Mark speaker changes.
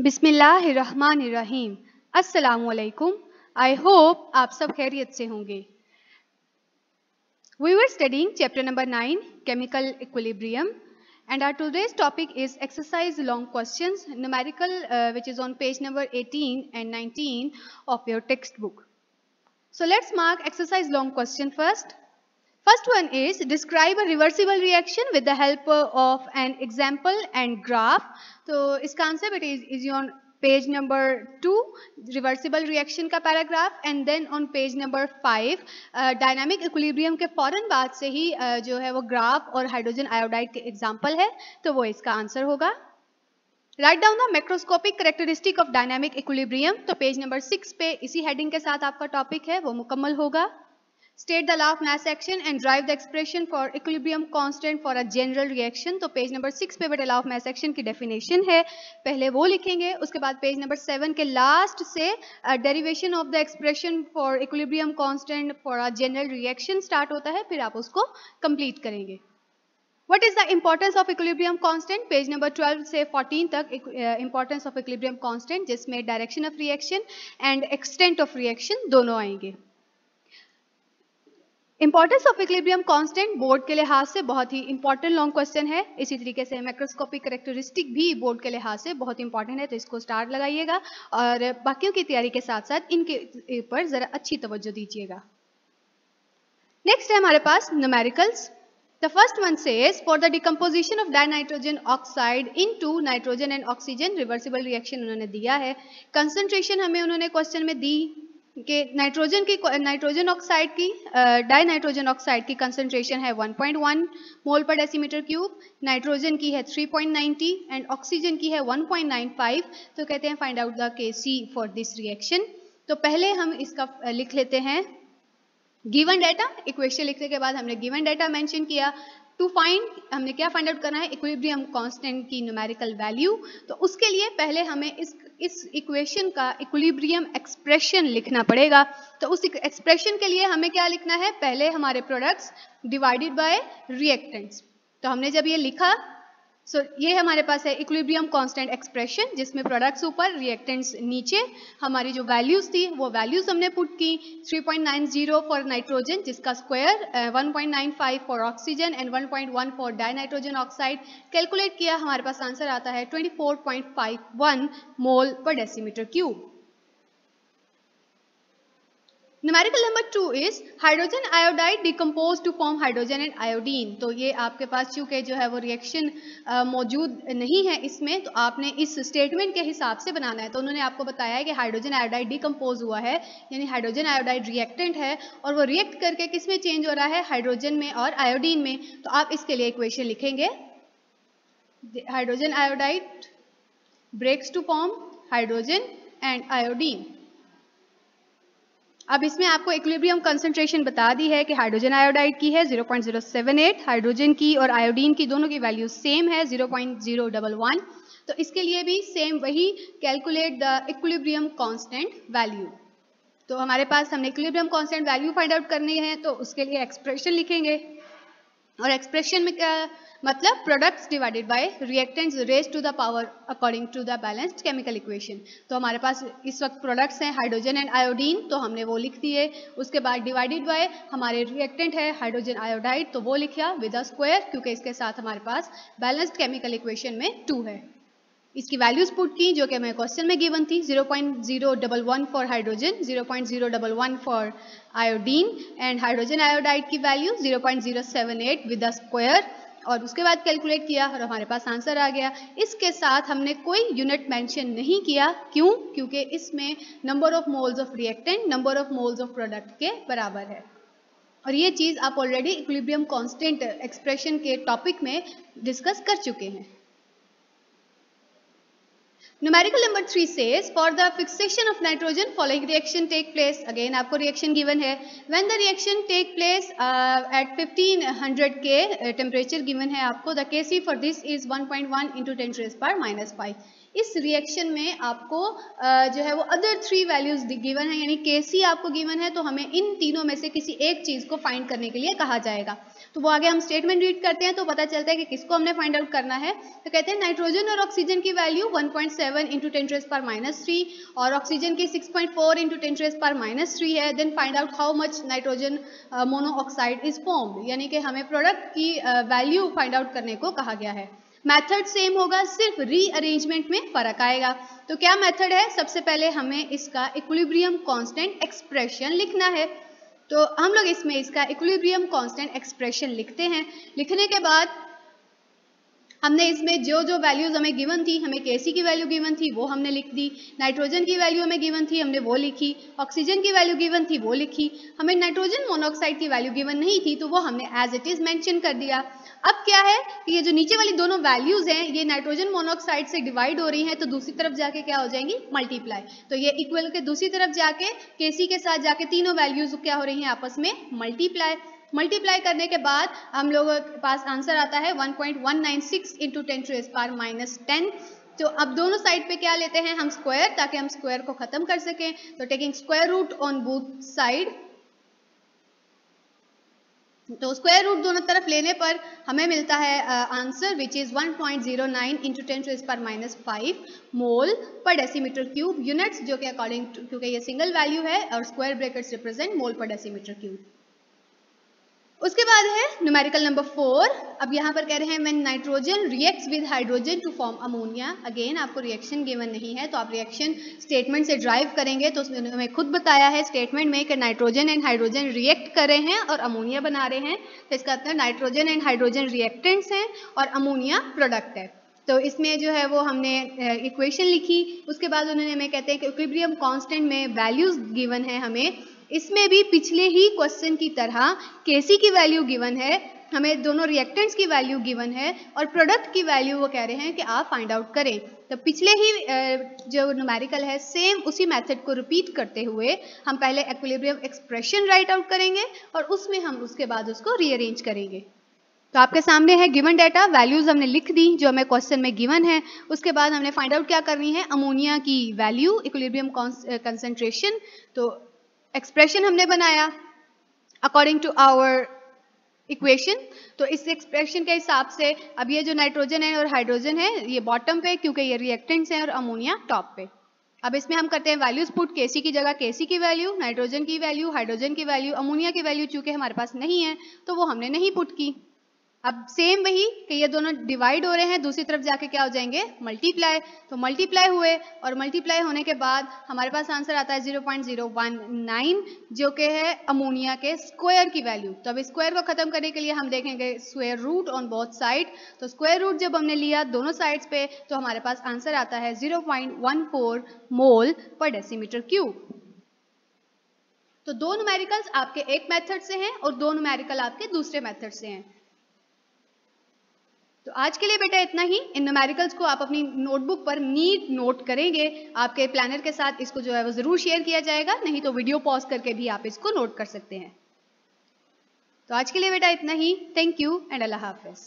Speaker 1: बिस्मिल्लाहिर्रहमानिर्रहीम। अस्सलामुअलैकुम। I hope आप सब खैरियत से होंगे। We were studying chapter number 9, chemical equilibrium, and our today's topic is exercise long questions, numerical, which is on page number 18 and 19 of your textbook. So let's mark exercise long question first. First one is describe a reversible reaction with the help of an example and graph. तो इसका answer बेटे is on page number 2 reversible reaction का paragraph and then on page number 5 dynamic equilibrium के फौरन बाद से ही जो है वो ग्राफ और हाइड्रोजन आयोडाइड के एग्जाम्पल है, तो वो इसका आंसर होगा। Write down the macroscopic characteristic of dynamic equilibrium, तो पेज नंबर 6 पे इसी हेडिंग के साथ आपका टॉपिक है वो मुकम्मल होगा। State the law of mass action and derive the expression for equilibrium constant for a general reaction, तो पेज नंबर 6 पे बेटा लॉ ऑफ मैस एक्शन की डेफिनेशन है, पहले वो लिखेंगे, उसके बाद पेज नंबर 7 के लास्ट से derivation of the expression for equilibrium constant for a general reaction start होता है, फिर आप उसको कंप्लीट करेंगे। What is the importance of equilibrium constant? Page number 12 से 14 तक importance of equilibrium constant, जिसमें direction of reaction and extent of reaction दोनों आएंगे। Importance of equilibrium constant board के लिहाज से बहुत ही इंपॉर्टेंट लॉन्ग क्वेश्चन है, इसी तरीके से मैक्रोस्कोपिक कैरेक्टरिस्टिक भी बोर्ड के लिहाज से बहुत इंपॉर्टेंट है, तो इसको स्टार लगाइएगा और बाकियों की तैयारी के साथ साथ इनके ऊपर जरा अच्छी तवज्जो दीजिएगा। नेक्स्ट है हमारे पास numericals. The first one says for the decomposition of dinitrogen oxide into nitrogen and oxygen reversible reaction उन्होंने दिया है। कंसंट्रेशन हमें उन्होंने क्वेश्चन में दी कि नाइट्रोजन ऑक्साइड की डाइनाइट्रोजन ऑक्साइड की कंसंट्रेशन है 1.1 मोल पर डेसीमीटर क्यूब, नाइट्रोजन की है 3.90 एंड ऑक्सीजन की है 1.95। तो कहते हैं find out the Kc for this reaction. तो पहले हम इसका लिख लेते हैं गिवन डाटा। इक्वेशन लिखने के बाद हमने गिवन डाटा मेंशन किया। टू फाइंड हमने क्या फाइंड आउट करना है, इक्विलिब्रियम कांस्टेंट की न्यूमेरिकल वैल्यू। तो उसके लिए पहले हमें इस इक्वेशन का इक्विलिब्रियम एक्सप्रेशन लिखना पड़ेगा। तो उस एक्सप्रेशन के लिए हमें क्या लिखना है, पहले हमारे प्रोडक्ट्स डिवाइडेड बाय रिएक्टेंट्स। तो हमने जब ये लिखा, ये हमारे पास है इक्विलिब्रियम कांस्टेंट एक्सप्रेशन, जिसमें प्रोडक्ट्स ऊपर रिएक्टेंट्स नीचे। हमारी जो वैल्यूज थी वो वैल्यूज हमने पुट की 3.90 फॉर नाइट्रोजन, जिसका square 1.95 for oxygen and 1.1 for dinitrogen oxide. Calculate किया, हमारे पास आंसर आता है 24.51 मोल पर decimetre cube. Numerical number 2 is hydrogen iodide decompose to form hydrogen and iodine. तो ये आपके पास चूंकि जो है वो रिएक्शन मौजूद नहीं है इसमें, तो आपने इस स्टेटमेंट के हिसाब से बनाना है। तो उन्होंने आपको बताया है कि हाइड्रोजन आयोडाइड डिकम्पोज हुआ है, यानी हाइड्रोजन आयोडाइड रिएक्टेंट है और वो रिएक्ट करके किस में चेंज हो रहा है, हाइड्रोजन में और आयोडीन में। तो आप इसके लिए इक्वेशन लिखेंगे, hydrogen iodide breaks to form hydrogen and iodine. अब इसमें आपको इक्विलिब्रियम कंसंट्रेशन बता दी है कि हाइड्रोजन आयोडाइड की है 0.078, हाइड्रोजन की और आयोडीन की दोनों की वैल्यू सेम है 0.011। तो इसके लिए भी सेम वही calculate the equilibrium constant value. तो हमारे पास हमने equilibrium constant value find out करनी है, तो उसके लिए एक्सप्रेशन लिखेंगे और एक्सप्रेशन में क्या मतलब, products divided by reactants raise to the power according to the balanced chemical equation. तो हमारे पास इस वक्त प्रोडक्ट्स हैं हाइड्रोजन एंड आयोडीन, तो हमने वो लिख दिए। उसके बाद डिवाइडेड बाय हमारे रिएक्टेंट है हाइड्रोजन आयोडाइड, तो वो लिखा विद अ स्क्वायर, क्योंकि इसके साथ हमारे पास बैलेंस्ड केमिकल इक्वेशन में 2 है। इसकी वैल्यूज पुट की जो कि हमें क्वेश्चन में गिवन थी, 0.011 for hydrogen, 0.011 for iodine and hydrogen iodide की वैल्यू 0.078 विद द स्क्वायर, और उसके बाद कैलकुलेट किया और हमारे पास आंसर आ गया। इसके साथ हमने कोई यूनिट मेंशन नहीं किया, क्यों? क्योंकि इसमें number of moles of reactant number of moles of product के बराबर है, और ये चीज आप ऑलरेडी इक्विलिब्रियम कांस्टेंट एक्सप्रेशन के टॉपिक में डिस्कस कर चुके हैं। Numerical number 3 says for the fixation of nitrogen following reaction take place, again आपको reaction given है, when the reaction take place at 1500 K temperature given है आपको, the Kc for this is 1.1 into 10 raised power -5। इस reaction में आपको जो है वो अदर 3 वैल्यूज गिवन है, यानी Kc आपको गिवन है, तो हमें इन तीनों में से किसी एक चीज को फाइंड करने के लिए कहा जाएगा। तो वो आगे हम स्टेटमेंट रीड करते हैं तो पता चलता है कि किसको हमने फाइंड आउट करना है। तो कहते हैं नाइट्रोजन और ऑक्सीजन की वैल्यू 1.7 × 10⁻³ और ऑक्सीजन की 6.4 × 10⁻³ है। Then find out how much nitrogen monoxide is formed, यानी कि हमें प्रोडक्ट की वैल्यू फाइंड आउट करने को कहा गया है। मेथड सेम होगा, सिर्फ रीअरेंजमेंट में फर्क आएगा। तो क्या मेथड है? सबसे पहले हमें इसका इक्विलिब्रियम कांस्टेंट एक्सप्रेशन लिखना है। तो हम लोग इसमें इसका इक्विलिब्रियम कांस्टेंट एक्सप्रेशन लिखते हैं। लिखने के बाद हमने इसमें जो जो वैल्यूज हमें गिवन थी, हमें Kc की वैल्यू गिवन थी वो हमने लिख दी, नाइट्रोजन की वैल्यू हमें गिवन थी हमने वो लिखी, ऑक्सीजन की वैल्यू गिवन थी वो लिखी, हमें नाइट्रोजन मोनोऑक्साइड की वैल्यू गिवन नहीं थी तो वो हमने एज इट इज मेंशन कर दिया। अब क्या है कि ये जो नीचे वाली दोनों वैल्यूज हैं ये नाइट्रोजन मोनोऑक्साइड से डिवाइड हो रही हैं, तो दूसरी तरफ जाके क्या हो जाएंगी? मल्टीप्लाई। तो ये इक्वल के दूसरी तरफ जाके Kc के साथ जाके तीनों वैल्यूज क्या हो रही हैं? आपस में मल्टीप्लाई करने के बाद हम लोगों के पास आंसर आता है 1.196 × 10⁻10। तो अब दोनों साइड पे क्या लेते हैं? हम स्क्वायर, ताकि हम स्क्वायर को खत्म कर सकें। तो taking square root on both side, तो स्क्वायर रूट दोनों तरफ लेने पर हमें मिलता है आंसर विच इज 1.09 × 10⁻5 मोल पर डेसीमीटर क्यूब यूनिट्स, जो कि अकॉर्डिंग टू, क्योंकि ये सिंगल वैल्यू है और स्क्वायर ब्रैकेट्स रिप्रेजेंट मोल पर डेसीमीटर क्यूब। उसके बाद है न्यूमेरिकल नंबर 4। अब यहाँ पर कह रहे हैं when nitrogen reacts with hydrogen to form ammonia. Again आपको रिएक्शन गिवन नहीं है तो आप रिएक्शन स्टेटमेंट से ड्राइव करेंगे। तो उसने हमें खुद बताया है स्टेटमेंट में कि नाइट्रोजन एंड हाइड्रोजन रिएक्ट कर रहे हैं और अमोनिया बना रहे हैं। तो इसका अर्थ नाइट्रोजन एंड हाइड्रोजन रिएक्टेंट्स हैं और अमोनिया प्रोडक्ट है। तो इसमें जो है वो हमने इक्वेशन लिखी। उसके बाद उन्होंने हमें कहते हैं कि इक्विलिब्रियम कांस्टेंट में वैल्यूज गिवन है हमें। इसमें भी पिछले ही क्वेश्चन की तरह Kc की वैल्यू गिवन है, हमें दोनों रिएक्टेंट्स की वैल्यू गिवन है और प्रोडक्ट की वैल्यू वो कह रहे हैं कि आप फाइंड आउट करें। तो पिछले ही जो न्यूमेरिकल है सेम उसी मेथड को रिपीट करते हुए हम पहले इक्विलिब्रियम एक्सप्रेशन राइट आउट करेंगे और उसमें हम उसके बाद उसको रीअरेंज करेंगे। तो आपके सामने है गिवन डाटा, वैल्यूज हमने लिख दी जो हमें क्वेश्चन में गिवन है। उसके बाद हमने फाइंड आउट क्या करनी है? अमोनिया की वैल्यू, इक्विलिब्रियम कंसंट्रेशन। तो एक्सप्रेशन हमने बनाया अकॉर्डिंग टू आवर इक्वेशन। तो इस एक्सप्रेशन के हिसाब से अब ये जो नाइट्रोजन है और हाइड्रोजन है ये बॉटम पे, क्योंकि ये रिएक्टेंट्स हैं, और अमोनिया टॉप पे। अब इसमें हम करते हैं वैल्यूज पुट। Kc की जगह Kc की वैल्यू, नाइट्रोजन की वैल्यू, हाइड्रोजन की वैल्यू, अमोनिया की वैल्यू चूंकि हमारे पास नहीं है तो वो हमने नहीं पुट की। अब सेम वही कि ये दोनों डिवाइड हो रहे हैं, दूसरी तरफ जाके क्या हो जाएंगे? मल्टीप्लाई। तो मल्टीप्लाई हुए और मल्टीप्लाई होने के बाद हमारे पास आंसर आता है 0.019 जो कि है अमोनिया के स्क्वायर की वैल्यू। तो अब स्क्वायर को खत्म करने के लिए हम देखेंगे square root on both side. तो स्क्वायर रूट जब हमने लिया दोनों साइड्स पे तो हमारे पास आंसर आता है 0.14 मोल पर डेसीमीटर क्यूब। तो दो न्यूमेरिकल्स आपके एक मेथड से हैं और दो न्यूमेरिकल आपके दूसरे मेथड से हैं। तो आज के लिए बेटा इतना ही। इन न्यूमेरिकल्स को आप अपनी नोटबुक पर नीट नोट करेंगे। आपके प्लानर के साथ इसको जो है वो जरूर शेयर किया जाएगा, नहीं तो वीडियो पॉज करके भी आप इसको नोट कर सकते हैं। तो आज के लिए बेटा इतना ही। थैंक यू एंड अल्लाह हाफिज।